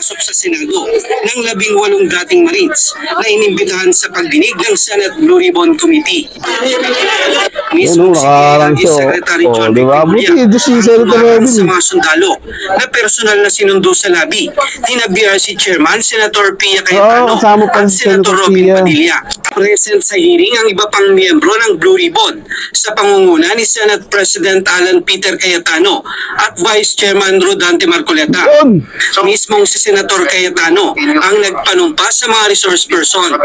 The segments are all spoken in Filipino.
pumasok sa Senado ng 18 dating Marines na inimbitahan sa pagdinig ng Senate Blue Ribbon Committee. Mismo si PNP Secretary John sa mga sundalo na personal na sinundo sa labi ni BRC Chairman Senator Pia Cayetano at Senator Robin Padilla. Present sa hearing ang iba pang miyembro ng Blue Ribbon sa pangunguna ni Senate President Alan Peter Cayetano at Vice Chairman Rodante Marcoleta. Mismong si Senator Cayetano ang nagpanumpa sa mga resource person.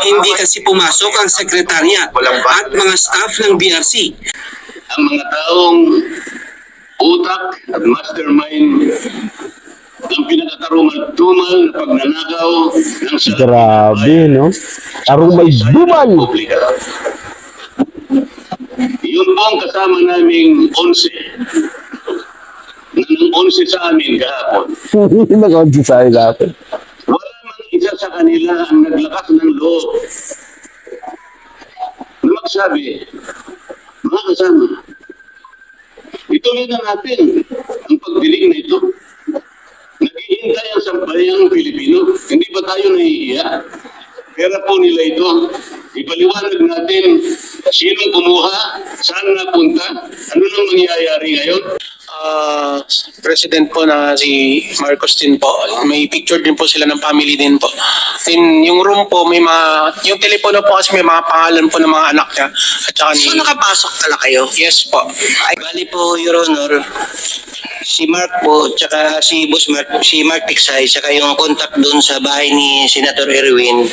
Hindi kasi pumasok ang sekretariat at mga staff ng BRC. Ang mga taong utak at mastermind ang pinakatarungal-tumal na pagnanakaw ng grabe, no? Tarumay-dumal! Yun po ang kasama naming 11. Nang 11 sa amin kahapon. Hindi nag-11 sa amin kahapon. Wala mang isa sa kanila ang naglakas ng loob na magsabi, mga kasama, ituloy na natin ang pagdilig na ito. Naghihintay ang sambayang Pilipino. Hindi ba tayo nahihiya? Pera po nila ito. Ipaliwanag natin sino kumuha, saan napunta, ano nang mangyayari ngayon. President po na si Marcos din po. May picture din po sila ng family din po. Then yung room po, may mga, yung telepono po kasi may mga pangalan po ng mga anak niya. At saka So nakapasok pala kayo? Yes po. Ay, bali po, Your Honor, si Mark po, tsaka si Boss Mark, si Mark Tiksay, tsaka yung contact doon sa bahay ni Senator Erwin,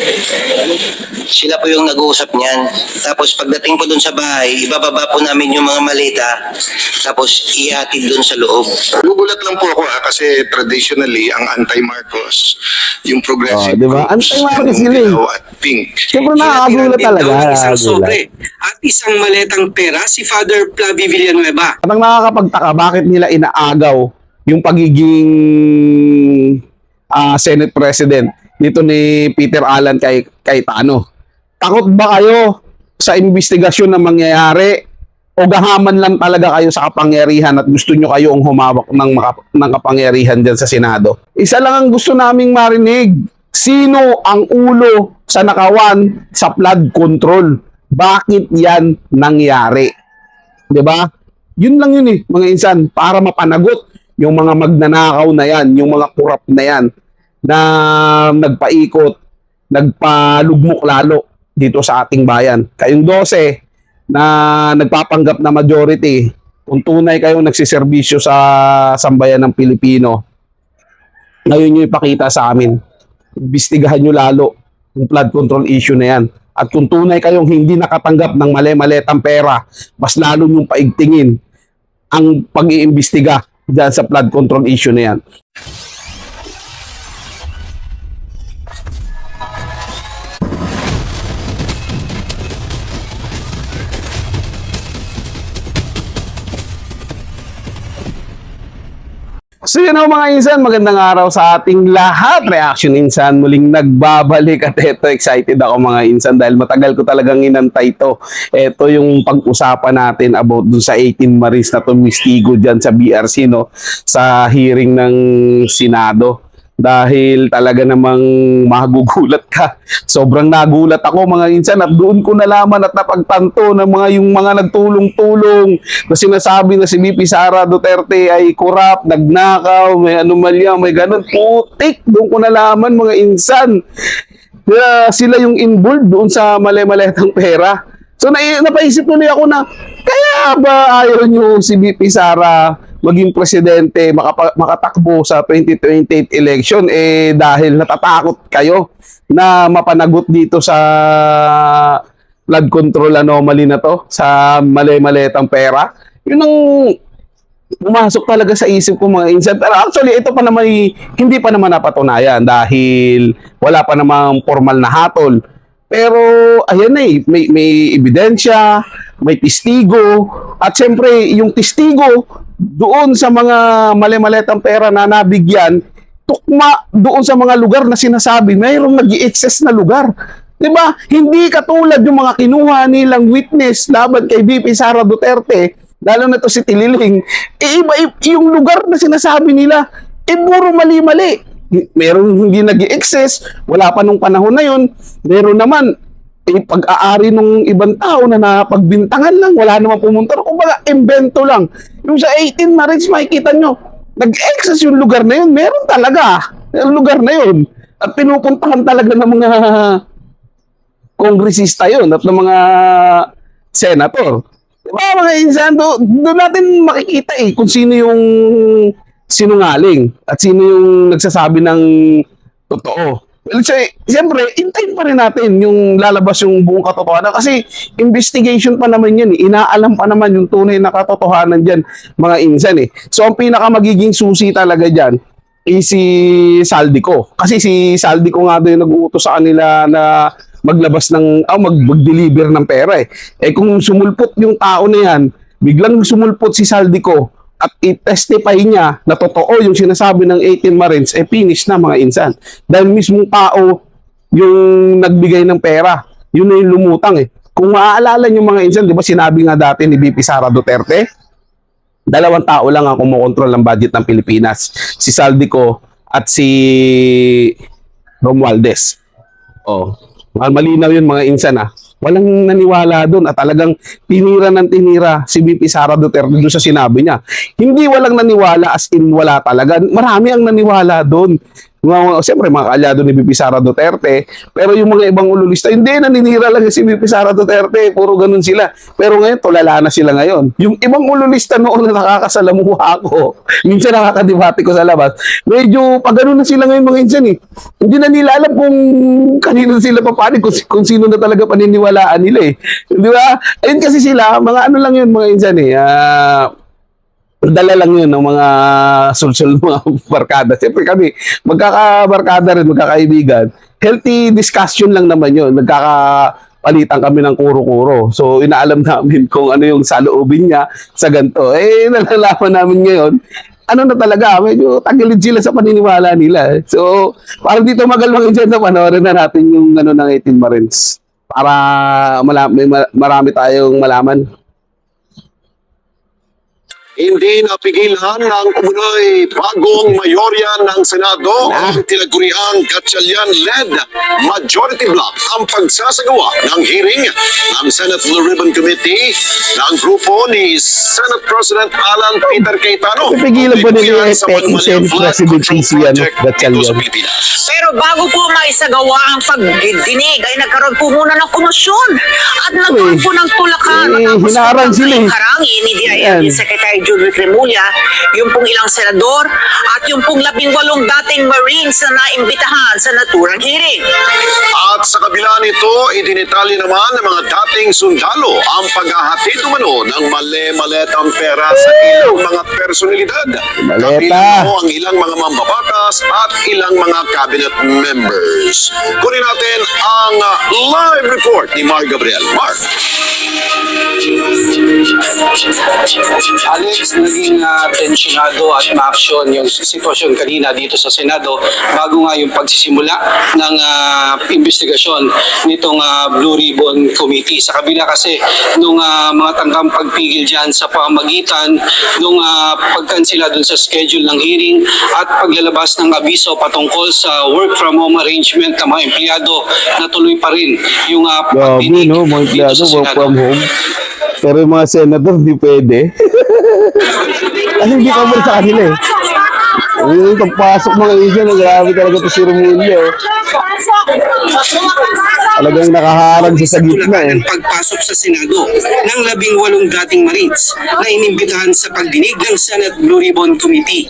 sila po yung nag-uusap niyan. Tapos pagdating po doon sa bahay, ibababa po namin yung mga maleta, tapos ihatid doon sa loob. Gugulat lang po ako kasi traditionally, ang anti-Marcos, yung progressive diba? Anti-Marcos sila eh. at pink. Siyempre nakakagulat talaga. Isang sobre at isang maletang pera si Father Flavie Villanueva. At ang nakakapagtaka, bakit nila inaagaw yung pagiging Senate President dito ni Peter Alan Cayetano? Takot ba kayo sa investigasyon na mangyayari o gahaman lang talaga kayo sa kapangyarihan at gusto nyo kayong humawak ng kapangyarihan dyan sa Senado? Isa lang ang gusto naming marinig. Sino ang ulo sa nakawan sa flood control? Bakit yan nangyari? 'Di ba? Yun lang yun eh, mga insan, para mapanagot yung mga magnanakaw na yan, yung mga kurap na yan na nagpaikot, nagpalugmok lalo dito sa ating bayan. Kayong 12 na nagpapanggap na majority, kung tunay kayong nagsiservisyo sa sambayan ng Pilipino, ngayon nyo ipakita sa amin. Imbestigahan nyo lalo yung flood control issue na yan. At kung tunay kayong hindi nakatanggap ng mali-maletang pera, mas lalo nyong paigtingin ang pag-iimbestiga dyan sa flood control issue na yan. So yun mga insan, magandang araw sa ating lahat. Reaction Insan, muling nagbabalik at eto, excited ako mga insan dahil matagal ko talagang inantay ito. Ito yung pag-usapan natin about dun sa 18 Marines na tumistigo dyan sa BRC, no? Sa hearing ng Senado. Dahil talaga namang magugulat ka. Sobrang nagulat ako mga insan at doon ko nalaman at napagtanto ng yung mga nagtulong-tulong na sinasabi na si VP Sara Duterte ay korap, nagnakaw, may anomalya, may ganun. Putik! Doon ko nalaman mga insan. Sila yung involved doon sa mali-maletang pera. So napaisip tuloy ako na kaya ba ayaw nyo si VP Sara maging presidente, makatakbo sa 2028 election dahil natatakot kayo na mapanagot dito sa flood control anomaly na to, sa mali-maletang pera. Yun ang pumasok talaga sa isip ko mga insan. Pero actually ito pa naman hindi pa naman napatunayan dahil wala pa namang formal na hatol. Pero ayan na may ebidensya, may testigo, at syempre yung testigo doon sa mga mali-maletang pera na nabigyan, tukma doon sa mga lugar na sinasabi, mayroong nag-i-excess na lugar. 'Di ba? Hindi katulad yung mga kinuha nilang witness laban kay VP Sara Duterte, lalo na to si Tililing. Iba yung lugar na sinasabi nila, puro mali-mali. Meron hindi nag-i-excess, wala pa nung panahon na yun. Meron naman, pag-aari nung ibang tao na napagbintangan lang, wala naman pumunta. Kumbaga, invento lang. Yung sa 18 Marines, makikita nyo, nag-excess yung lugar na yun. Meron talaga. Yung lugar na yun. At pinupuntahan talaga ng mga kongresista yun at ng mga senator. Diba mga insan, doon natin makikita kung sino yung sinungaling at sino yung nagsasabi ng totoo. Well, siyempre, hintayin pa rin natin yung lalabas yung buong katotohanan kasi investigation pa naman yan. Inaalam pa naman yung tunay na katotohanan dyan, mga insan So, ang pinaka magiging susi talaga dyan si Saldico. Kasi si Saldico nga doon yung nag-uutos sa kanila na maglabas ng, mag-deliver ng pera kung sumulpot yung tao na yan, biglang sumulpot si Saldico at i-testify niya na totoo yung sinasabi ng 18 Marines, finish na mga insan. Dahil mismong tao yung nagbigay ng pera, yun na yung lumutang Kung maaalala nyo mga insan, di ba sinabi nga dati ni VP Sara Duterte, 2 tao lang ang kumokontrol ng budget ng Pilipinas. Si Saldico at si Romualdez. Malinaw yun mga insan Walang naniwala doon at talagang tinira ng tinira si VP Sara Duterte doon sa sinabi niya. Hindi walang naniwala as in wala talaga. Marami ang naniwala doon. Siyempre mga kaalyado ni VP Sara Duterte, pero yung mga ibang ululista, hindi, naninira lang si VP Sara Duterte, puro ganun sila. Pero ngayon, tulala na sila ngayon. Yung ibang ululista noon na nakakasalamuha ako, minsan nakakadibati ko sa labas, medyo pag ganun na sila ngayon mga insan Hindi na nila alam kung kanino sila papanig, kung sino na talaga paniniwalaan nila Di ba? Ayun kasi sila, mga ano lang yun mga insan dala lang yun ng mga sulsul mga barkada. Siyempre kami, magkakabarkada rin, magkakaibigan. Healthy discussion lang naman yun. Nagkakapalitan kami ng kuro-kuro. So, inaalam namin kung ano yung saloobin niya sa ganito. Nalalaman namin ngayon, ano na talaga, medyo tagilid sila sa paniniwala nila. So, parang dito magalmang dyan na panoorin na natin yung ng 18 Marines. Para marami tayong malaman. Hindi napigilan ng umunoy bagong mayorya ng Senado ang tinaguriang Gatchalian-led majority block ang pagsasagawa ng hearing ng Senate Blue Ribbon Committee ng grupo ni Senate President Alan Peter Cayetano. Pipigilan ba nila yung Senate President si Gatchalian? Pero bago po maisagawa ang pagdidinig ay nagkaroon po muna ng komosyon at nagkaroon po ng tulakan. Hinarang sila Harangin ni DILG Secretary Julie Remulla, yung pong ilang senador at yung pong 18 dating Marines na naimbitahan sa naturang hearing. At sa kabila nito, idinitalye naman ng mga dating sundalo ang paghahatid umano ng male-maletang pera sa ilang mga personalidad. Kabilang ang ilang mga mambabatas at ilang mga cabinet members. Kunin natin ang live report ni Mark Gabriel. Mark. Alex, naging tensyonado at maaksyon yung sitwasyon kanina dito sa Senado bago nga yung pagsisimula ng investigasyon nitong Blue Ribbon Committee. Sa kabila kasi nung mga tangkang pagpigil dyan sa pamagitan nung pagkansila dun sa schedule ng hearing at paglalabas ng abiso patungkol sa work from home arrangement ng mga empleyado na tuloy pa rin yung pagdinig dito sa work Senado. from home. Pero yung mga senador, hindi pwede. Kasi hindi ka sa kanila Yung pagpasok mga isyo, grabe talaga ito si Remulla. Talagang nakaharang sa gitna ng pagpasok sa Senado ng 18 dating Marines na inimbitahan sa pagdinig ng Senate Blue Ribbon Committee.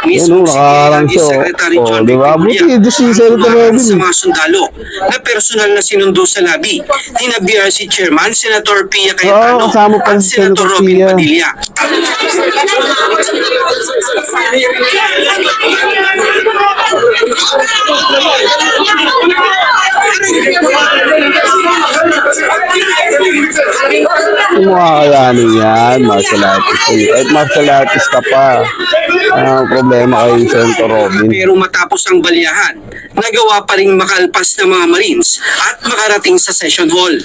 Mismo nakaharang si siya. Secretary John Diba? Remulla Buti, si Senator Robin. sa mga sundalo na personal na sinundo sa labi ni BRC Chairman Senator Pia Cayetano kasama pa at si Senator Senator Robin Pia. Padilla. Kung makakayanin yan, martial artist. Kahit martial artist ka pa, ang problema kay Senator Robin. Pero matapos ang balyahan, nagawa pa rin makalpas ng mga Marines at makarating sa session hall.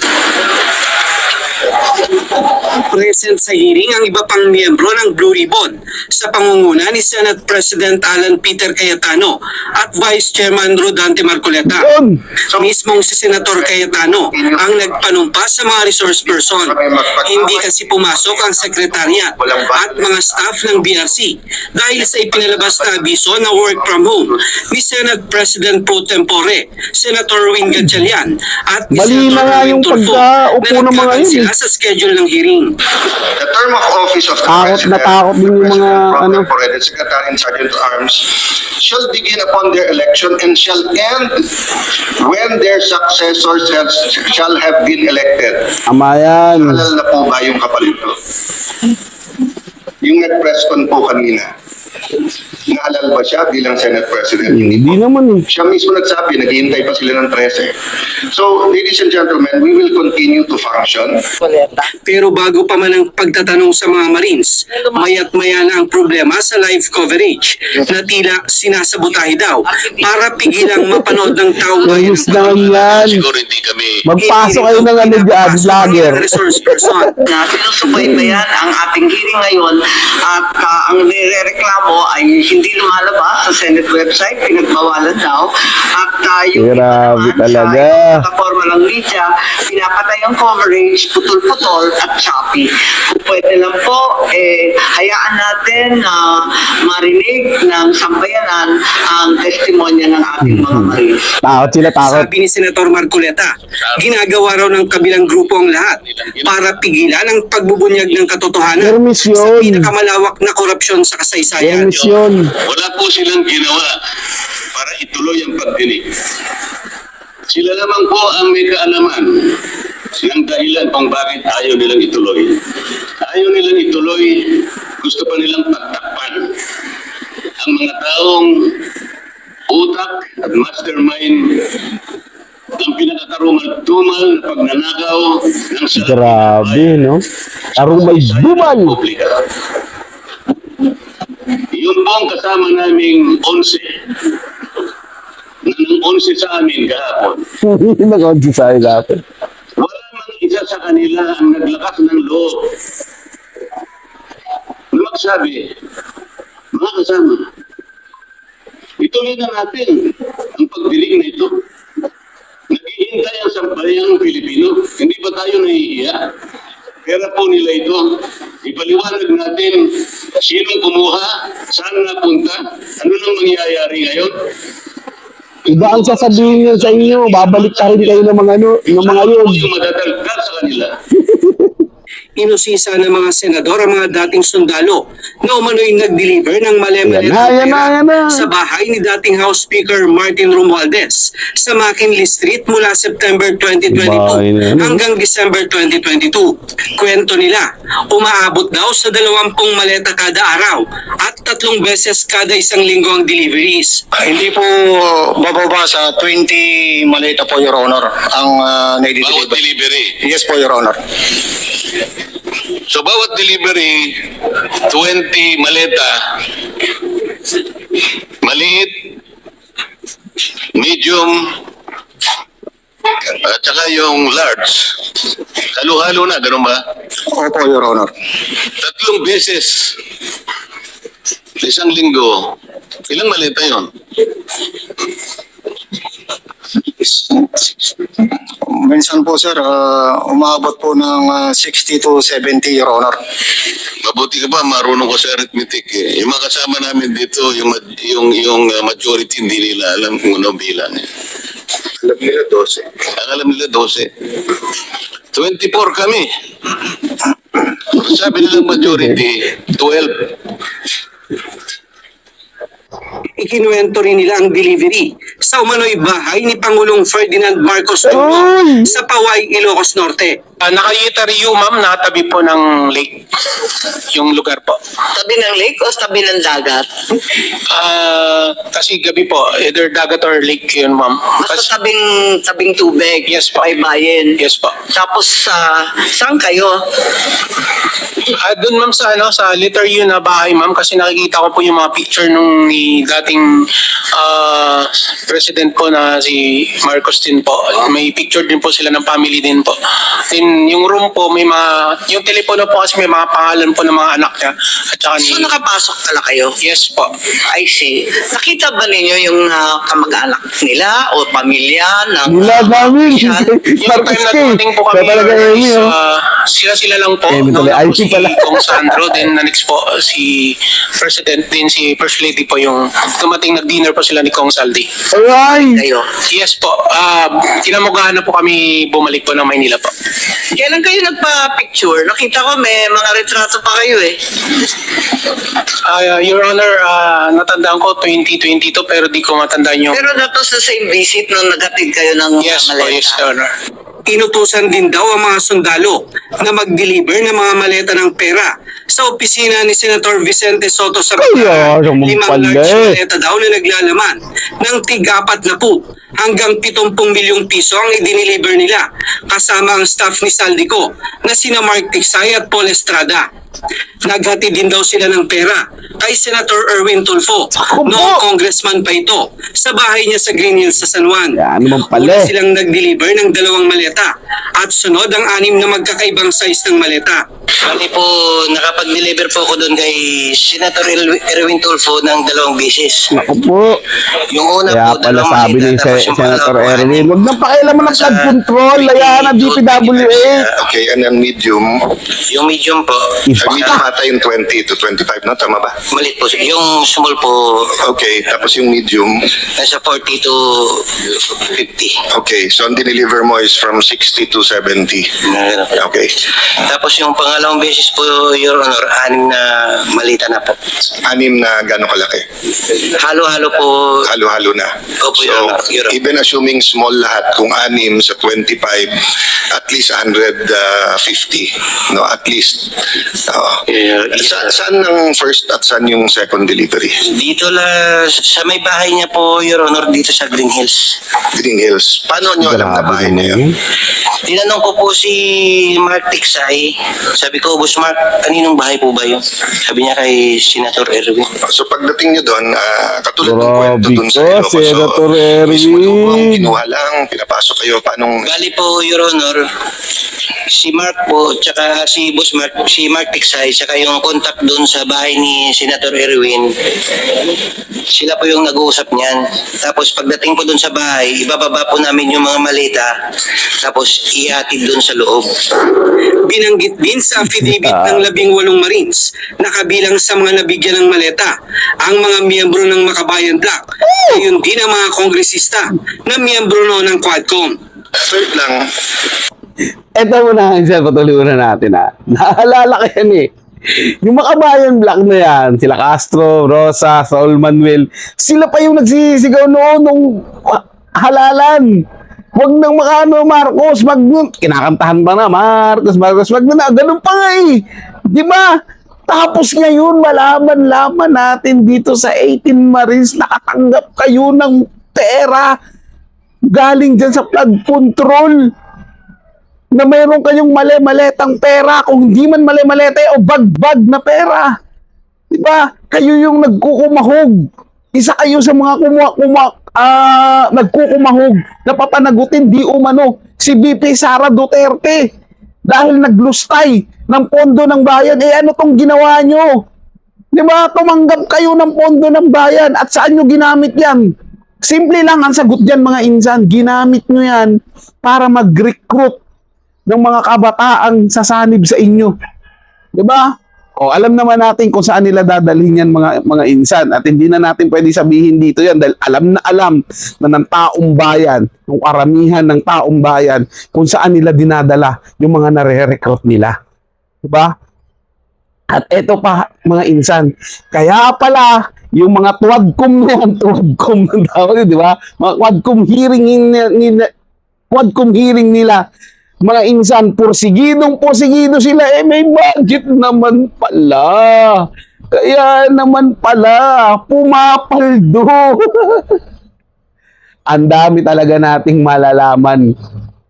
Present sa hearing ang iba pang miyembro ng Blue Ribbon sa pangunguna ni Senate President Alan Peter Cayetano at Vice Chairman Rodante Marcoleta. Yun! Mismong si Senator Cayetano ang nagpanumpa sa mga resource person. Hindi kasi pumasok ang sekretariat at mga staff ng BRC dahil sa ipinalabas na abiso na work from home ni Senate President Pro Tempore, Senator Win Gatchalian at ni Mali na Senator nga Erwin yung Tulfo pagkaupo na ng mga yun, nagkakansela sa schedule ng hearing. The term of office of the Takot na takot din yung mga, ano. and Secretary and Sergeant to Arms shall begin upon their election and shall end when their successors shall have been elected. Ama yan. Halal na po ba yung kapalit ko? Yung nag-press con po kanina, naalala ba siya bilang Senate President? Hindi naman eh. Siya mismo nagsabi, naghihintay pa sila ng 13. So, ladies and gentlemen, we will continue to function. Pero bago pa man ang pagtatanong sa mga Marines, mayat maya na ang problema sa live coverage na tila sinasabotahe daw para pigilang mapanood ng taong bayan. Ayos naman yan. Siguro hindi kami Magpasok kayo ng ano dyan, vlogger. Resource person. Na sinusubaybayan ang ating hearing ngayon at ang nirereklamo ay hindi lumalabas sa Senate website, pinagbawalan daw. At yung Grabe naman talaga. sa plataforma ng media, pinapatay ang coverage, putol-putol at choppy. Kung pwede lang po, hayaan natin na marinig ng sambayanan ang testimonya ng ating mga Marines. Takot sila, takot. Sabi ni Senator Marcoleta, ginagawa raw ng kabilang grupo ang lahat para pigilan ang pagbubunyag ng katotohanan Permisyon. sa pinakamalawak na korupsyon sa kasaysayan. Permisyon. Wala po silang ginawa para ituloy ang pagdinig. Sila naman po ang may kaalaman ng dahilan kung bakit ayaw nilang ituloy. Ayaw nilang ituloy, gusto pa nilang pagtakpan ang mga taong utak at mastermind ang pinakakarumal-dumal na pagnanakaw ng salapi ng Grabe, bayan no? Arumay bumal. publika. Yung pong kasama naming 11 na ng 11 sa amin kahapon, Nag-audio sa akin dapat. wala mang isa sa kanila ang naglakas ng loob na magsabi, mga kasama, ituloy na natin ang pagdilig na ito. Naghihintay ang sambayang Pilipino. Hindi ba tayo nahihiya? Pera po nila ito. Ipaliwanag natin sino kumuha, saan napunta, ano nang mangyayari ngayon. Iba ang sasabihin niya sa inyo, babalik ka rin kayo ng mga ano, ng mga yun. Yung madadagdag sa kanila. Inusisa ng mga senador ang mga dating sundalo na umano'y nag-deliver ng mali-mali Yan na. sa bahay ni dating House Speaker Martin Romualdez sa McKinley Street mula September 2022 Bahay na yan. hanggang December 2022. Kwento nila, umaabot daw sa 20 maleta kada araw at 3 beses kada isang linggo ang deliveries. Hindi po bababa sa 20 maleta po, Your Honor, ang Bawat nai-deliver. delivery. Yes po, Your Honor. So bawat delivery, 20 maleta, maliit, medium, at saka yung large. Halo-halo na, ganun ba? Opo, Your Honor. 3 beses sa isang linggo. Ilang maleta yun? Minsan po, sir, umabot po ng 60 to 70, Your Honor. Mabuti ka ba, marunong ko sa arithmetic eh. Yung mga kasama namin dito, yung majority hindi nila alam kung ano bilang eh. Alam nila 12. Ang alam nila 12. 24 kami. Sabi nilang majority, 12. Ikinuwento rin nila ang delivery sa umano'y bahay ni Pangulong Ferdinand Marcos Jr. Ay! sa Paway, Ilocos Norte. Nakayita rin ma'am, natabi po ng lake. Yung lugar po. Tabi ng lake o tabi ng dagat? Kasi gabi po, either dagat or lake yun ma'am. Basta tabing tubig. Yes po. Baybayin. Yes po. Tapos saan kayo? Doon ma'am sa sa letter U na bahay ma'am, kasi nakikita ko po yung mga picture nung ni dating president po na si Marcos din po. May picture din po sila ng family din po. Then Then yung room po may yung telepono po kasi may mga pangalan po ng mga anak niya at saka So nakapasok pala kayo? Yes po. I see. Nakita ba ninyo yung kamag-anak nila o pamilya ng Nila namin. official? Yung Marcos time na K. dumating po kami, Kaya talaga Amy, oh. sila lang po. Amy Nauna talaga, po IT pala. si Kong Sandro, then next po si President, din si First Lady po yung dumating, nag-dinner po sila ni Kong Saldi. Aray! Kayo. Yes po. Kinamugahan na po kami bumalik po ng Maynila po. Kailan kayo nagpa-picture? Nakita ko may mga retrato pa kayo eh. Your Honor, natandaan ko 2022 pero di ko matandaan yung... Pero that was the same visit nung nagatid kayo ng mga Yes po, maleta. yes, Your Honor. Inutusan din daw ang mga sundalo na mag-deliver ng mga maleta ng pera sa opisina ni Senator Vicente Soto sa Kaya naman 5 pala large eh. maleta daw na naglalaman ng tig-40 hanggang 70 milyong piso ang i-deliver nila kasama ang staff ni Saldico na sina Mark Tiksay at Paul Estrada. Naghati din daw sila ng pera kay Senator Erwin Tulfo, noong congressman pa ito, sa bahay niya sa Green Hills sa San Juan. Yan naman pala Una eh. silang nag-deliver ng 2 maleta at sunod ang 6 na magkakaibang size ng maleta. Bali po, nakapag-deliver po ako doon kay Senator Erwin Tulfo ng 2 beses. Ako po. Yung una Kaya po, pala 2 sabi ni malita, tapos yung Senator pangalawa po, Erwin, huwag nang pakialaman ng flood control. Hayaan na DPWH. Okay, and then medium, yung medium po, medium ata yung 20 to 25, no? Tama ba? malit po. Yung small po, Okay, tapos yung medium, nasa 40 to 50. okay, so ang dineliver mo is from 60 to 70. Okay. Tapos yung pangalawang beses po, Your Honor, 6 na malita na po. 6 na gano'ng kalaki? Halo-halo po. Halo-halo na. Opo, So, Your Honor. Your Honor. even assuming small lahat, kung 6 sa 25, at least 150. No, at least. Saan ang first at saan yung second delivery? Dito sa may bahay niya po, Your Honor, dito sa Green Hills. Green Hills. Paano nyo alam na Grabe bahay naman niya yun. yun? Tinanong ko po si Mark Tiksay. Sabi ko, Boss Mark, kaninong bahay po ba yun? Sabi niya kay Senator Erwin. So pagdating nyo doon, katulad ng Grabe kwento doon sa ko, Ilocos, Senator mismo Erwin. doon kinuha lang, pinapasok kayo, paanong... Bali po, Your Honor, si Mark po, tsaka si Boss Mark, si Mark Tiksay, tsaka yung contact doon sa bahay ni Senator Erwin, sila po yung nag-uusap niyan. Tapos pagdating po doon sa bahay, ibababa po namin yung mga maleta, tapos ihatid doon sa loob. Binanggit din sa affidavit ng 18 Marines na kabilang sa mga nabigyan ng maleta ang mga miyembro ng Makabayan Black. Ayun din ang mga kongresista na miyembro noon ng Quadcom. Third lang, Eto muna, Insel, patuloy na natin ha. Naalala ko yan eh. Yung Makabayan Black na yan, sila Castro, Rosa, Saul Manuel, sila pa yung nagsisigaw noon nung halalan. Huwag nang makano, Marcos, kinakantahan pa na, Marcos, wag na, ganun pa nga eh. Di ba? Tapos ngayon, malaman natin dito sa 18 Marines, nakatanggap kayo ng pera galing dyan sa flood control. Na mayroon kayong mali-maletang pera, kung hindi man mali-malete o bag-bag na pera. Diba? Kayo yung nagkukumahog. Isa kayo sa mga nagkukumahog na papanagutin di umano si BP Sara Duterte dahil naglustay ng pondo ng bayan. Ano tong ginawa nyo? Diba? Tumanggap kayo ng pondo ng bayan at saan nyo ginamit yan? Simple lang ang sagot dyan mga insan. Ginamit nyo yan para mag-recruit ng mga kabataang sasanib sa inyo. 'Di ba? O alam naman natin kung saan nila dadalhin yan mga insan at hindi na natin pwede sabihin dito yan dahil alam na ng taong bayan, ng karamihan ng taong bayan kung saan nila dinadala yung mga nare-recruit nila. 'Di ba? At eto pa mga insan, kaya pala yung mga tuwadcom na yan, tuwadcom ng tawag, di ba? Mga quadcom hearing nila, mga insan, porsigido sila, may budget naman pala. Kaya naman pala, pumapaldo. Ang dami talaga nating malalaman,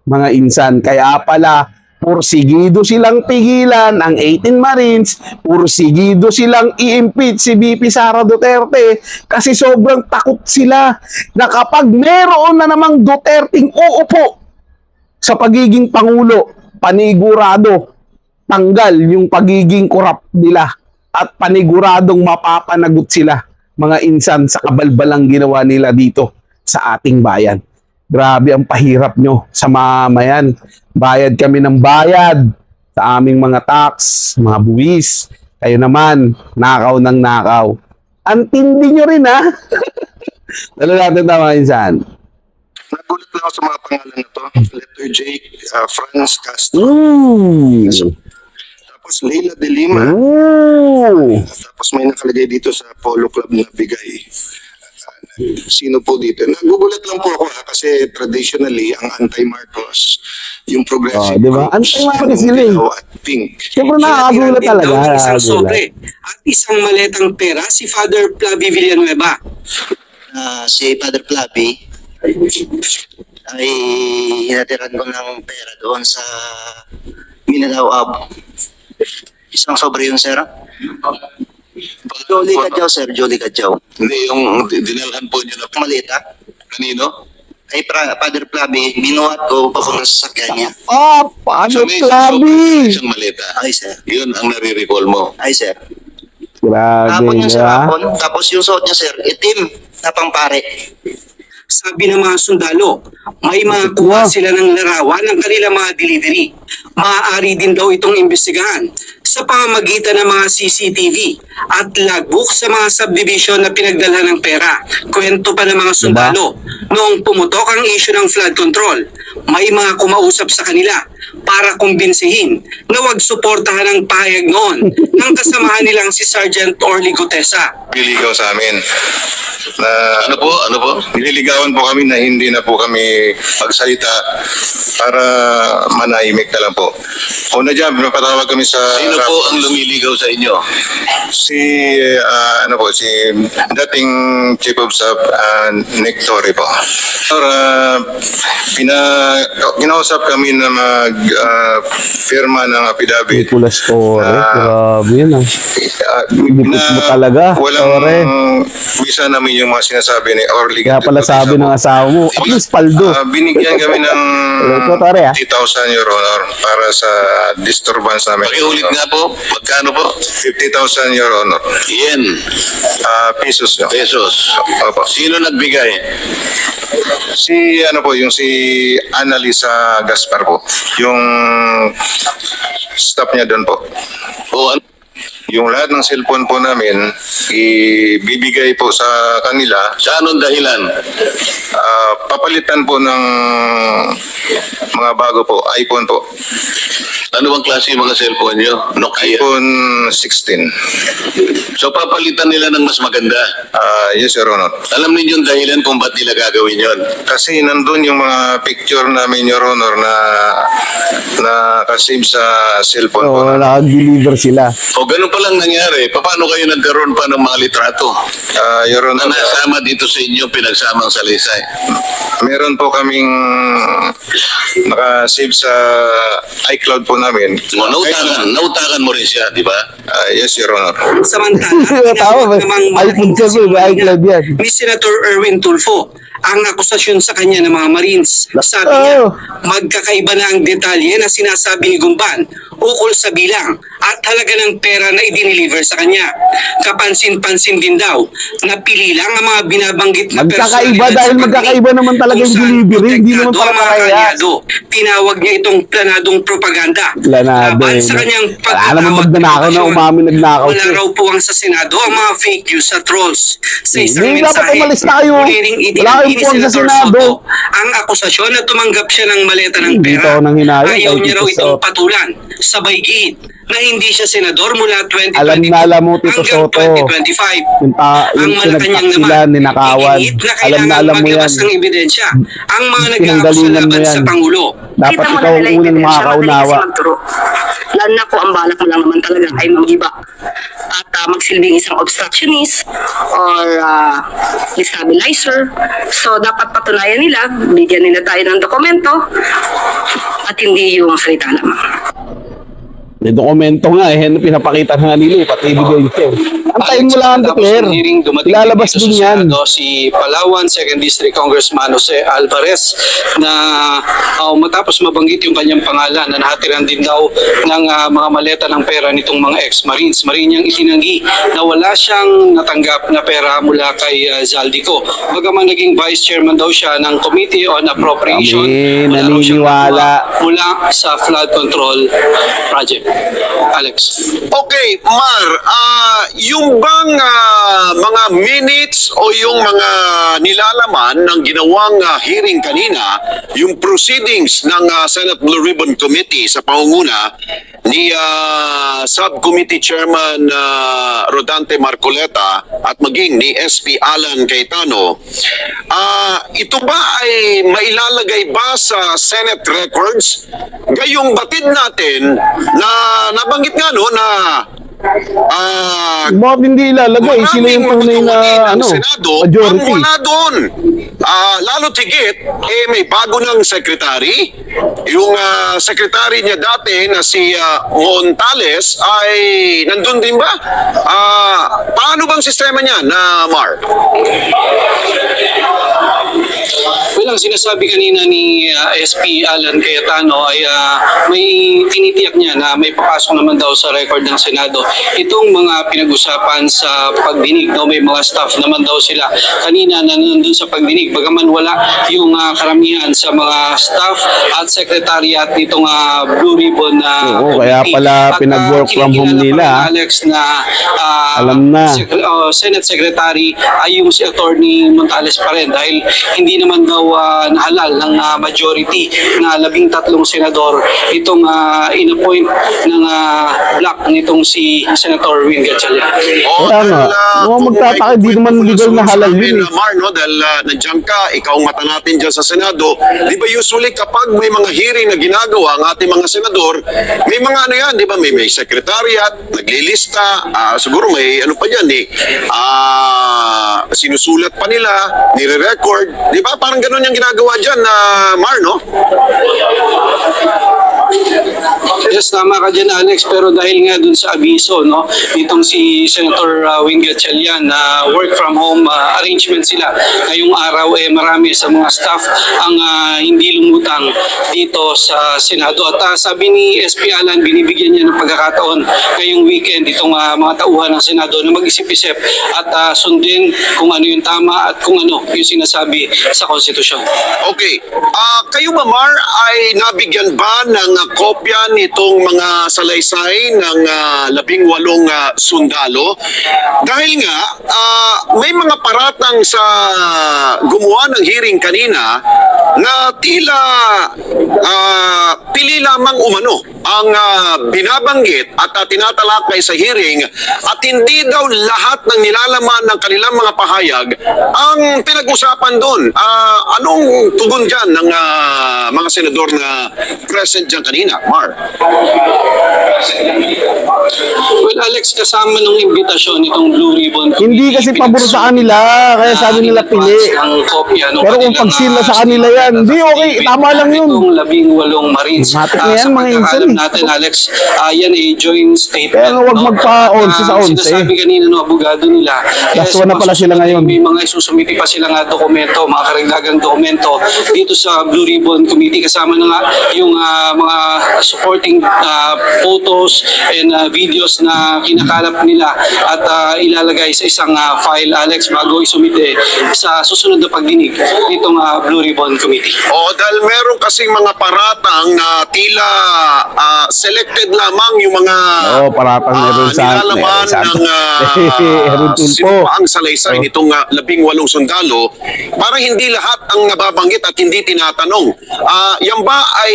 mga insan. Kaya pala, porsigido silang pigilan ang 18 Marines, porsigido silang i-impeach si BP Sara Duterte kasi sobrang takot sila na kapag meron na namang Duterteng uupo sa pagiging Pangulo, panigurado tanggal yung pagiging korap nila at paniguradong mapapanagot sila mga insan sa kabalbalang ginawa nila dito sa ating bayan. Grabe ang pahirap nyo sa mamayan. Bayad kami ng bayad sa aming mga tax, mga buwis. Kayo naman, nakaw ng nakaw. Ang tindi nyo rin, ha? Dalo natin tama, insan. Nagulat lang ako sa mga pangalan na to. Letter J, Franz Castro. Tapos Leila de Lima. Tapos may nakalagay dito sa Polo Club na bigay. Sino po dito? Nagugulat lang po ako kasi traditionally ang anti-Marcos, yung progressive. Diba? Anti-Marcos sila eh. At pink. Siyempre nakakagulat talaga. Daw ng isang sobre at isang maletang pera si Father Flavie Villanueva. Si Father Flappy ay hinatiran ko ng pera doon sa Mindanao Abo. Isang sobre yun, sir. Jolly Kadyaw, sir. Jolly Kadyaw. Hindi, yung dinalhan po niyo na Malita. kanino? Ay, Father Flappy, binuhat ko papunta sa sakyan niya. Paano may Flavi? isang maleta. Ay, sir. Yun ang nare-recall mo. Ay, sir. Grabe, Hapon yung diba? hapon. Tapos yung suot niya, sir, itim na pangpare. Sabi ng mga sundalo, may makuha sila ng larawan ng kanilang mga delivery. Maaari din daw itong imbestigahan sa pamamagitan ng mga CCTV at logbook sa mga subdivision na pinagdalhan ng pera. Kwento pa ng mga sundalo, noong pumutok ang issue ng flood control, may mga kumausap sa kanila para kumbinsihin na wag suportahan ang pahayag noon ng kasamahan nilang si Sergeant Orly Gutesa. Nililigaw sa amin. Na, Ano po? nililigawan po kami na hindi na po kami magsalita para manahimik na lang po. Una dyan, pinapatawag kami sa... Sino po ang lumiligaw sa inyo? Si si dating Chief of Staff Nick Torre po. Kinausap kami na firma ng affidavit. Nicolas Torre, grabe yun ah. Lipos mo talaga, Torre. Walang visa namin yung mga sinasabi ni Orly. Kaya pala sabi ng asawa mo, at least paldo. Binigyan kami ng Ito, Torre, ah. 50,000 Your Honor para sa disturbance namin. Pakiulit nga po. Magkano po? 50,000 Your Honor. Yen. Pesos yun. Pesos. Opo. Sino nagbigay? Yung si Annalisa Gaspar po. Yung staff niya doon po. O ano? Yung lahat ng cellphone po namin, ibibigay po sa kanila. Sa anong dahilan? Papalitan po ng mga bago po, iPhone po. Ano bang klase yung mga cellphone nyo? Nokia. iPhone 16. So papalitan nila ng mas maganda. Yes, Your Honor. Alam ninyo yung dahilan kung ba't nila gagawin yon? Kasi nandun yung mga picture namin, Your Honor, na nakasave sa cellphone po. Oo, nakag-deliver sila. O ganun pa lang nangyari. Paano kayo nagkaroon pa ng mga litrato? Your Na Honor, nasama dito sa inyo pinagsamang salaysay. meron po kaming nakasave sa iCloud po namin. Nautakan mo rin siya, di ba? Yes, Your Honor. Samantala, Tama ba? namang iPhone ka ba? iCloud yan. ni Senator Erwin Tulfo ang akusasyon sa kanya ng mga Marines. Sabi niya, magkakaiba na ang detalye na sinasabi ni Gumban ukol sa bilang at halaga ng pera na idiniliver sa kanya. Kapansin-pansin din daw na pili lang ang mga binabanggit na Magkakaiba dahil magkakaiba naman talaga yung delivery, hindi naman para parehas. Tinawag niya itong planadong propaganda. Planado Laban eh. sa kanyang Wala naman magnanakaw na umamin nagnakaw wala siya. raw puwang sa Senado ang mga fake news at trolls. Sa isang Hindi, dapat mensahe, umalis tayo. muli ring Wala kayong ni puwang sa Senator Senado. Soto ang akusasyon na tumanggap siya ng maleta ng Hindi pera. ako nanghinayang Ayaw kay niya raw Tito itong Soto. patulan. Sabay giit na hindi siya senador mula 2022 Alam mo, Tito hanggang Soto. 2025. Yung Ang Malacanang pinagtaksilan, ninakawan. iginit na Alam na kailangan alam mo yan. maglabas ng ebidensya ang mga nag-aakusa Pinanggalingan mo laban yan. sa Pangulo. Dapat ikaw ang unang makakaunawa. Lalo na po ang balak mo lang naman talaga ay manggiba at magsilbing isang obstructionist or destabilizer. So dapat patunayan nila, bigyan nila tayo ng dokumento at hindi yung salita lamang. May dokumento nga pinapakita na nga nila pati ebidensya. Antayin mo lang ang declare. Ilalabas din yan. Si Palawan 2nd District Congressman Jose Alvarez na matapos mabanggit yung kanyang pangalan na nahatiran din daw ng mga maleta ng pera nitong mga ex-Marines. Marine niyang itinanggi na wala siyang natanggap na pera mula kay Zaldico. Bagaman naging Vice Chairman daw siya ng Committee on Appropriation, Kami wala raw siyang naniniwala. mula sa flood control project. Alex. Okay, Mar, yung bang mga minutes o yung mga nilalaman ng ginawang hearing kanina, yung proceedings ng Senate Blue Ribbon Committee sa pangunguna ni Subcommittee Chairman Rodante Marcoleta at maging ni SP Alan Cayetano, ito ba ay mailalagay ba sa Senate records? Gayong batid natin na nabanggit nga no na Bakit hindi ilalagay? Sila yung tunay na Senado, majority. wala doon. Lalo tigit, may bago ng secretary. Yung secretary niya dati na si Montales ay nandun din ba? Paano bang sistema niya na Mar? Well, ang sinasabi kanina ni SP Alan Cayetano ay may tinitiyak niya na may papasok naman daw sa record ng Senado itong mga pinag-usapan sa pagdinig. No? May mga staff naman daw sila kanina na nandun sa pagdinig. Bagaman wala yung karamihan sa mga staff at secretariat nitong Blue Ribbon Oo, kaya pala pinag-work from home nila. Alex na Alam na. Senate Secretary ay yung si Attorney Montales pa rin dahil hindi naman daw nahalal ng majority na 13 senador itong in-appoint ng block nitong si Senator Win Gatchalian. Kaya nga, magtataka, di naman legal na halal yun. Mar, no, dahil nandiyan ka, ikaw ang mata natin dyan sa Senado. Di ba usually kapag may mga hearing na ginagawa ang ating mga senador, may mga ano yan, di ba? May secretariat, naglilista, siguro may ano pa dyan sinusulat pa nila, nire-record. Di ba? Parang ganun yung ginagawa dyan na Mar, no? Yes, tama ka dyan, Alex. Pero dahil nga dun sa abiso, no, itong si Senator Win Gatchalian na work from home arrangement sila. Ngayong araw, marami sa mga staff ang hindi lumutang dito sa Senado. At sabi ni SP Alan, binibigyan niya ng pagkakataon ngayong weekend itong mga tauhan ng Senado na mag-isip-isip at sundin kung ano yung tama at kung ano yung sinasabi sa konstitusyon. Okay. Kayo ba, Mar, ay nabigyan ba ng kopya nitong mga salaysay ng 18 sundalo? Dahil nga, may mga paratang sa gumawa ng hearing kanina na tila pili lamang umano ang binabanggit at tinatalakay sa hearing at hindi daw lahat ng nilalaman ng kanilang mga pahayag ang pinag-usapan doon. Anong tugon dyan ng mga senador na present dyan kanina, Mar? Well, Alex, kasama nung imbitasyon itong Blue Ribbon Hindi kasi pabor sa kanila, kaya sabi nila pili. Pero kung pag sila sa kanila yan, hindi okay, tama lang yun. Itong 18 Marines. Matik na yan, Sa mga pagkakalam insan. natin, Alex, yan ay joint statement. Kaya nga wag magpa-11 sa 11. Sinasabi kanina ng abogado nila. Last one na pala sila ngayon. May mga isusumiti pa sila nga dokumento, mga karagdagang dokumento dito sa Blue Ribbon Committee. Kasama na nga yung mga supporting photos and videos na kinakalap nila at ilalagay sa isang file, Alex, bago isumite sa susunod na pagdinig nitong Blue Ribbon Committee. Dahil meron kasing mga paratang na tila selected lamang yung mga paratang meron sa nilalaman ng sino ang salaysay nitong 18 sundalo. Parang hindi lahat ang nababanggit at hindi tinatanong. Yan ba ay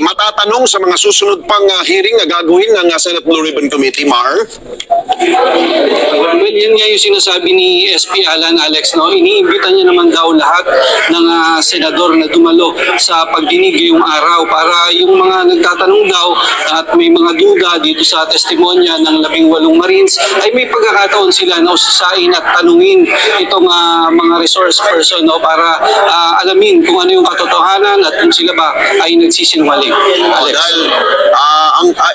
matatanong sa mga susunod pang hearing na gagawin ng Senate Blue Ribbon Committee, Mar? Well, yan nga yung sinasabi ni SP Alan, Alex, no? Iniimbita niya naman daw lahat ng senador na dumalo sa pagdinig ngayong araw para yung mga nagtatanong daw at may mga duda dito sa testimonya ng 18 Marines ay may pagkakataon sila na usasain at tanungin itong mga resource person, no? Para alamin kung ano yung katotohanan at kung sila ba ay nagsisinungaling. Alex. Dahil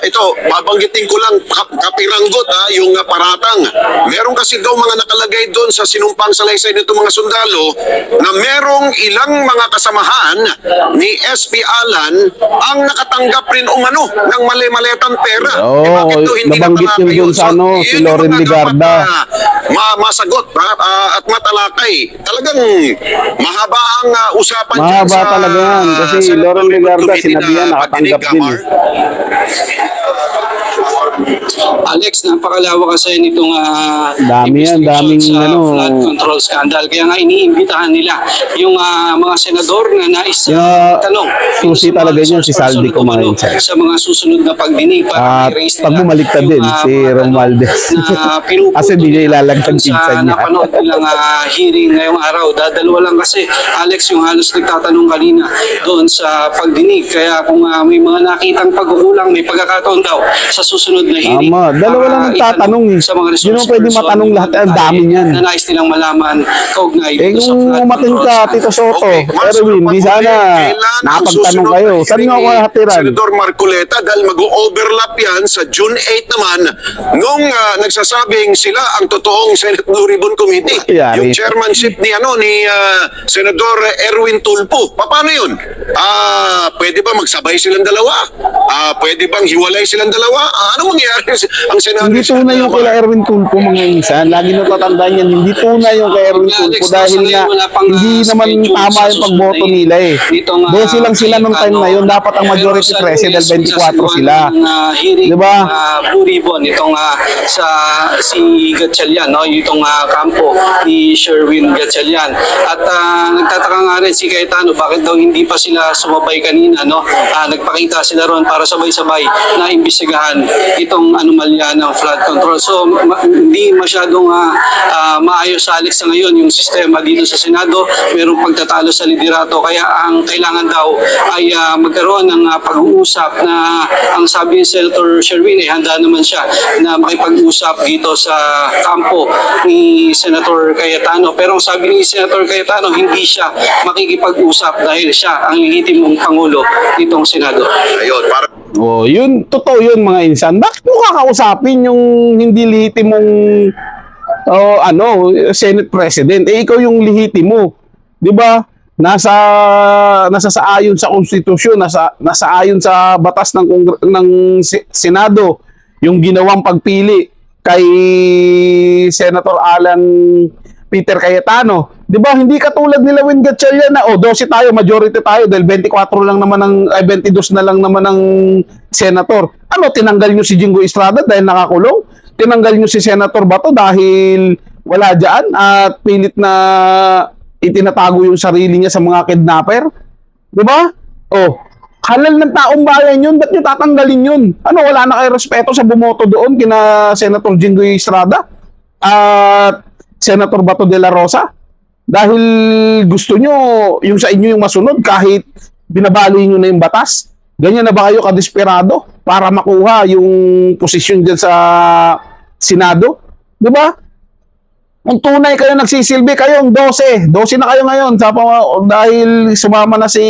ito, babanggitin ko lang kapiranggot yung paratang. Meron kasi daw mga nakalagay doon sa sinumpang salaysay nito mga sundalo na merong ilang mga kasamahan ni SP Alan ang nakatanggap rin umano ng mali-maletang pera. Bakit daw hindi nabanggit natalakay yun dun sa So, si yun yung Loren mga Ligarda. dapat, masagot at matalakay. Talagang mahaba ang usapan dyan Mahaba talaga yan. Kasi si Loren Ligarda, sinabihan, nakatanggap din. Alex, napakalawa kasi nitong Dami yan, daming sa ano. flood control scandal. Kaya nga iniimbitahan nila yung mga senador na nais tanong. Susi talaga yun si Saldi Kumain. Sa mga susunod na pagdinig para At i-raise pag bumaliktad din si Romualdez. Kasi di niya ilalagdag pinsan niya. Napanood nilang hearing ngayong araw. Dadalawa lang kasi, Alex, yung halos nagtatanong kanina doon sa pagdinig. Kaya kung may mga nakitang pagkukulang, may pagkakataon daw sa susunod na hearing. Tama, dalawa lang nagtatanong eh. Sa mga Yun ang pwede matanong lahat. Ang dami niyan. Na nais nilang malaman kaugnay Eh dito sa kung flood umatin control ka, scandal. Tito Soto, Once Erwin, di sana kailan ang nakapagtanong susunod kayo. na Saan hearing nga ako ni hatiran? Senador Marcoleta dahil mag-overlap yan sa June 8 naman nung nagsasabing sila ang totoong Senate Blue Ribbon Committee. Yari. Yung chairmanship ni Senador Erwin Tulfo. Paano yun? Pwede ba magsabay silang dalawa? Pwede bang hiwalay silang dalawa? Ano mangyayari ang Senado? Hindi tunay yung kay Erwin Tulfo mga insan. Lagi nyo tatandaan yan. Hindi tunay yung kay Erwin Tulfo dahil nga hindi naman tama yung pagboto nila eh. Doon silang sila nung time na yun. Dapat ang majority president 24 sila. Diba? Blue Ribbon, itong si Gatchalian, no? Itong kampo ni Sherwin Gatchalian. At nagtataka nga rin si Cayetano, bakit daw hindi pa sila sumabay kanina, no? Nagpakita sila ron para sabay-sabay na imbestigahan itong anomalya ng flood control. So, hindi masyadong maayos sa Alex sa ngayon yung sistema dito sa Senado. Merong pagtatalo sa liderato. Kaya ang kailangan daw ay magkaroon ng pag-uusap na ang sabi ni Senator Sherwin, handa naman siya na makipag-usap dito sa kampo ni Senator Cayetano. Pero ang sabi ni Senator Cayetano, hindi siya makikipag-usap dahil siya ang lehitimong Pangulo nitong Senado. Ayun, para Oh, yun, totoo yun mga insan. Bakit mo kakausapin yung hindi lihitimong Senate President? Eh, ikaw yung lihitimo. Di ba? Nasa sa ayon sa konstitusyon, nasa ayon sa batas ng Senado yung ginawang pagpili kay Senator Alan Peter Cayetano. 'Di ba? Hindi katulad nila Win Gatchalian na 12 tayo, majority tayo dahil 24 lang naman 22 na lang naman ng senator. Ano, tinanggal niyo si Jingo Estrada dahil nakakulong? Tinanggal niyo si Senator Bato dahil wala diyan at pilit na itinatago yung sarili niya sa mga kidnapper? 'Di ba? Oh, halal ng taong bayan yun, ba't nyo tatanggalin yun? Ano, wala na kayo respeto sa bumoto doon kina Senator Jingo Estrada at Senator Bato de la Rosa? Dahil gusto nyo yung sa inyo yung masunod kahit binabali nyo na yung batas? Ganyan na ba kayo kadesperado para makuha yung posisyon dyan sa Senado? Di ba? Kung tunay kayo nagsisilbi, kayong 12 na kayo ngayon dahil sumama na si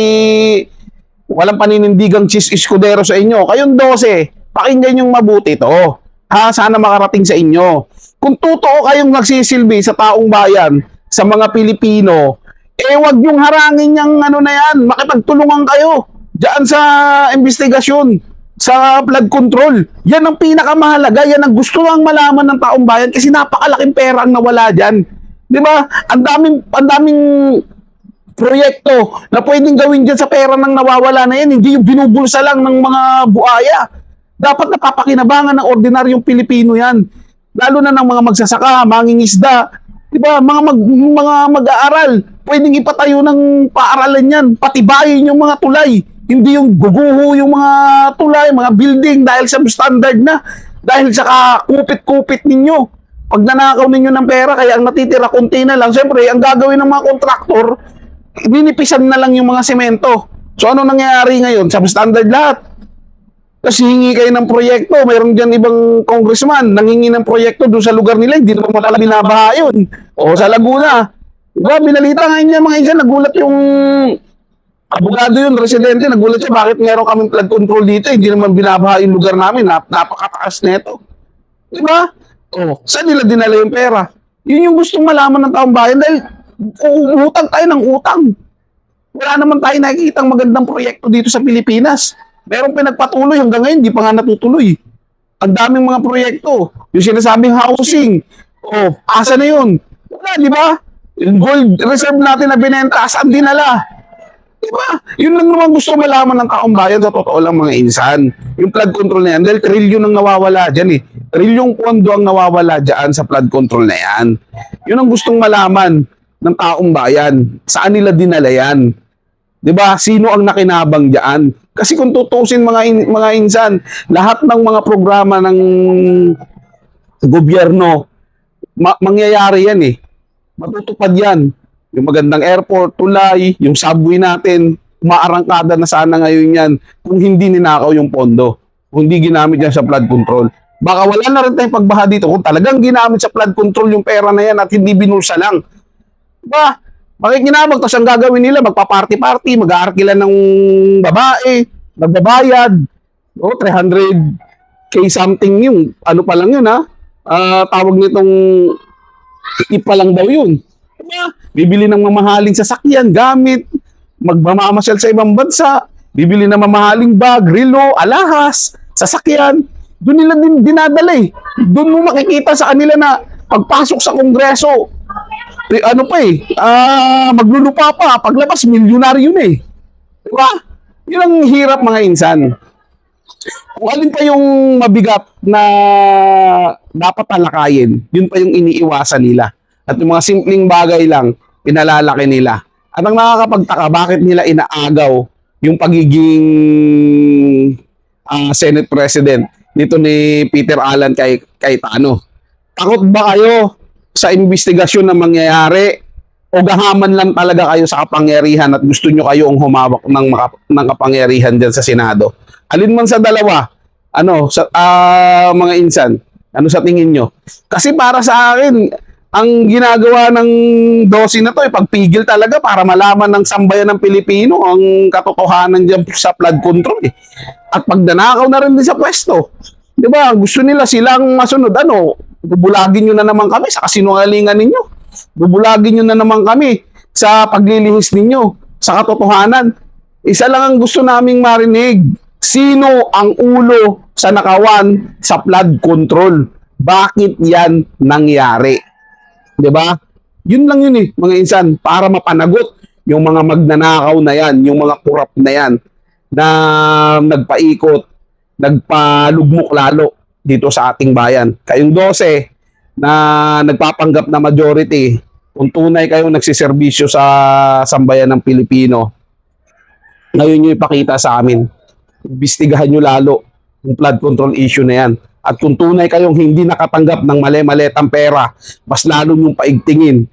walang paninindigang Chis Escudero sa inyo. Kayong 12, pakinggan yung mabuti to. Sana makarating sa inyo. Kung totoo kayong nagsisilbi sa taong bayan, sa mga Pilipino, wag yung harangin yung na yan. Makipagtulungan kayo diyan sa investigasyon, sa flood control. Yan ang pinakamahalaga. Yan ang gusto lang malaman ng taong bayan kasi napakalaking pera ang nawala dyan. Di ba? Ang daming proyekto na pwedeng gawin dyan sa pera ng nawawala na yan. Hindi yung binubulsa lang ng mga buaya. Dapat napapakinabangan ng ordinaryong Pilipino yan. Lalo na ng mga magsasaka, mangingisda. Diba, mga mag-aaral, pwedeng ipatayo ng paaralan yan, patibayin yung mga tulay, hindi yung guguho yung mga tulay, mga building dahil sa standard na, dahil sa kupit-kupit ninyo. Pag nanakaw ninyo ng pera, kaya ang natitira konti na lang, siyempre, ang gagawin ng mga kontraktor, binipisan na lang yung mga semento. So ano nangyayari ngayon? Substandard lahat. Kasi hingi kayo ng proyekto, mayroon dyan ibang congressman, nangingi ng proyekto doon sa lugar nila, hindi naman pala binabaha yun. O sa Laguna, diba, binalita nga niya mga isa, nagulat yung Abogado yun, residente, nagulat siya, bakit meron kaming flood control dito? Hindi naman binabaha yung lugar namin, napakataas nito. Di ba? Oh, saan nila dinala yung pera? Yun yung gustong malaman ng taong bayan dahil uutang tayo ng utang. Wala naman tayo nakikita magandang proyekto dito sa Pilipinas. Merong pinagpatuloy hanggang ngayon, di pa nga natutuloy. Ang daming mga proyekto. Yung sinasabing housing. Oh, asa na yun? Wala, di ba? Yung gold reserve natin na binenta, saan dinala? Diba? Yun lang naman gusto malaman ng taong bayan sa totoo lang mga insan. Yung flood control na yan, dahil trilyon ang nawawala dyan eh. Trilyong pondo ang nawawala dyan sa flood control na yan. Yun ang gustong malaman ng taong bayan. Saan nila dinala yan? Diba? Sino ang nakinabang dyan? Kasi kung tutusin mga insan, lahat ng mga programa ng gobyerno, mangyayari yan eh. Matutupad yan. Yung magandang airport, tulay, yung subway natin, umaarangkada na sana ngayon yan kung hindi ninakaw yung pondo, kung hindi ginamit yan sa flood control. Baka wala na rin tayong pagbaha dito kung talagang ginamit sa flood control yung pera na yan at hindi binulsa lang. Diba? Makikinabang, tapos ang gagawin nila, magpa-party-party, mag-aarkila ng babae, magbabayad, 300k something yung, ano pa lang yun ha, tawag nitong, tip pa lang daw yun. Bibili ng mamahaling sasakyan, gamit, magmamamasyal sa ibang bansa, bibili ng mamahaling bag, relo, alahas, sasakyan. Doon nila din dinadala eh. Doon mo makikita sa kanila na pagpasok sa kongreso, maglulupa pa, paglabas, milyonaryo na eh. Diba? Yun ang hirap mga insan. Kung alin pa yung mabigat na dapat talakayin, yun pa yung iniiwasan nila. At yung mga simpleng bagay lang, pinalalaki nila. At ang nakakapagtaka, bakit nila inaagaw yung pagiging Senate President nito ni Peter Alan Cayetano? Takot ba kayo sa investigasyon na mangyayari? O gahaman lang talaga kayo sa kapangyarihan at gusto nyo kayong humawak ng kapangyarihan dyan sa Senado? Alin man sa dalawa, mga insan, ano sa tingin nyo? Kasi para sa akin, ang ginagawa ng 12 na to ay pagpigil talaga para malaman ng sambayan ng Pilipino ang katotohanan dyan sa flood control eh. At pagdanakaw na rin din sa pwesto. Di ba? Gusto nila silang masunod. Bubulagin nyo na naman kami sa kasinungalingan ninyo. Bubulagin nyo na naman kami sa paglilihis ninyo sa katotohanan. Isa lang ang gusto naming marinig. Sino ang ulo sa nakawan sa flood control? Bakit yan nangyari? Diba? Yun lang yun eh, mga insan, para mapanagot yung mga magnanakaw na yan, yung mga kurap na yan, na nagpaikot, nagpalugmok lalo dito sa ating bayan. Kayong 12 na nagpapanggap na majority, kung tunay kayong nagsiservisyo sa sambayan ng Pilipino, ngayon nyo ipakita sa amin. Imbestigahan nyo lalo yung flood control issue na yan. At kung tunay kayong hindi nakatanggap ng mali-maletang pera, mas lalo nyong paigtingin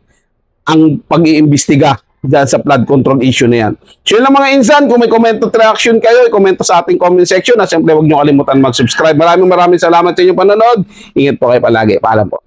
ang pag-iimbestiga dyan sa flood control issue na yan. So yun lang mga insan, kung may comment at reaction kayo, i-comment sa ating comment section. At siyempre huwag nyo kalimutan mag-subscribe. Maraming salamat sa inyong panonood. Ingat po kayo palagi. Paalam po.